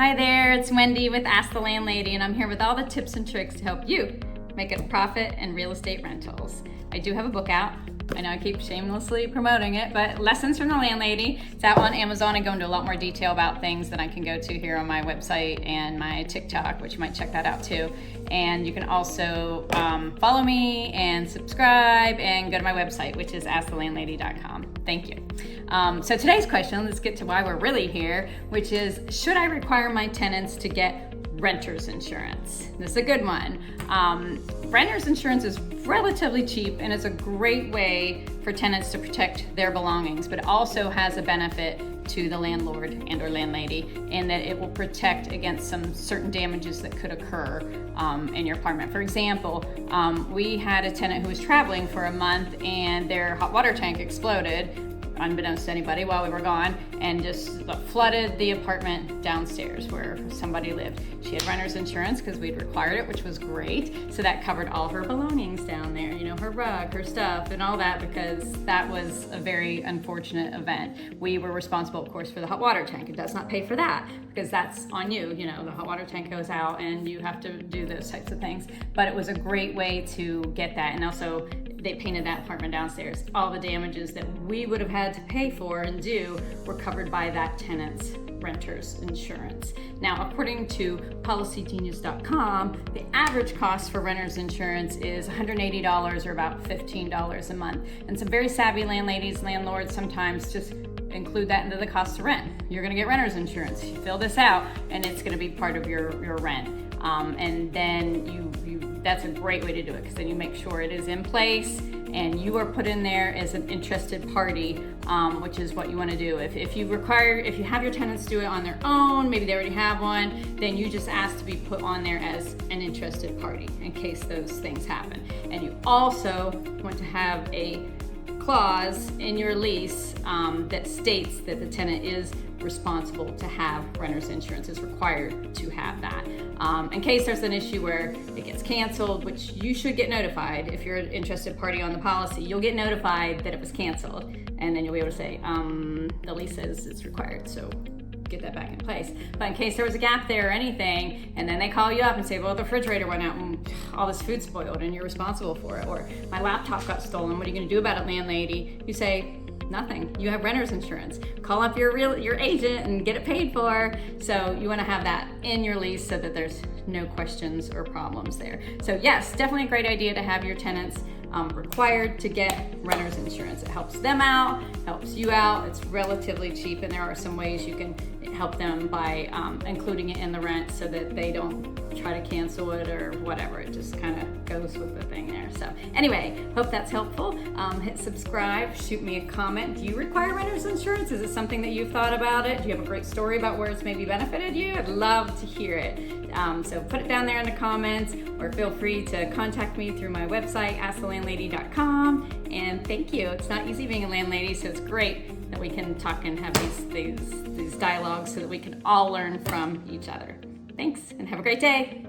Hi there, it's Wendy with Ask the Landlady, and I'm here with all the tips and tricks to help you make a profit in real estate rentals. I do have a book out. I know I keep shamelessly promoting it, but Lessons from the Landlady. It's out on Amazon. I go into a lot more detail about things than I can go to here on my website and my TikTok, which you might check that out too. And you can also follow me and subscribe and go to my website, which is askthelandlady.com. Thank you. So today's question, let's get to why we're really here, which is, should I require my tenants to get renter's insurance? This is a good one. Renter's insurance is relatively cheap and it's a great way for tenants to protect their belongings, but it also has a benefit to the landlord and or landlady in that it will protect against some certain damages that could occur in your apartment. For example, we had a tenant who was traveling for a month and their hot water tank exploded, unbeknownst to anybody while we were gone, and just flooded the apartment downstairs where somebody lived. She had renter's insurance because we'd required it, which was great. So that covered all her belongings down there, you know, her rug, her stuff, and all that, because that was a very unfortunate event. We were responsible, of course, for the hot water tank. It does not pay for that because that's on you. You know, the hot water tank goes out and you have to do those types of things. But it was a great way to get that. And also, they painted that apartment downstairs. All the damages that we would have had to pay for and do were covered by that tenant's renter's insurance. Now, according to policygenius.com, the average cost for renter's insurance is $180 or about $15 a month. And some very savvy landladies, landlords sometimes just include that into the cost to rent. You're gonna get renter's insurance. You fill this out and it's gonna be part of your rent. And then that's a great way to do it, because then you make sure it is in place and you are put in there as an interested party, which is what you want to do. If you have your tenants do it on their own, maybe they already have one, then you just ask to be put on there as an interested party in case those things happen. And you also want to have a clause in your lease that states that the tenant is responsible to have renter's insurance, is required to have that. In case there's an issue where it gets canceled, which you should get notified if you're an interested party on the policy, you'll get notified that it was canceled, and then you'll be able to say, the lease says it's required, so get that back in place. But in case there was a gap there or anything, and then they call you up and say, well, the refrigerator went out and all this food spoiled and you're responsible for it, or my laptop got stolen, what are you gonna do about it, landlady? You say, nothing. You have renter's insurance. Call up your agent and get it paid for. So you want to have that in your lease so that there's no questions or problems there. So yes, definitely a great idea to have your tenants required to get renter's insurance. It helps them out, helps you out. It's relatively cheap, and there are some ways you can help them by including it in the rent so that they don't try to cancel it or whatever. It just kind of goes with the thing there. So anyway, hope that's helpful. Hit subscribe, shoot me a comment. Do you require renter's insurance? Is it something that you've thought about it? Do you have a great story about where it's maybe benefited you? I'd love to hear it. So put it down there in the comments, or feel free to contact me through my website, askthelandlady.com. And thank you. It's not easy being a landlady, so it's great that we can talk and have these dialogues so that we can all learn from each other. Thanks, and have a great day.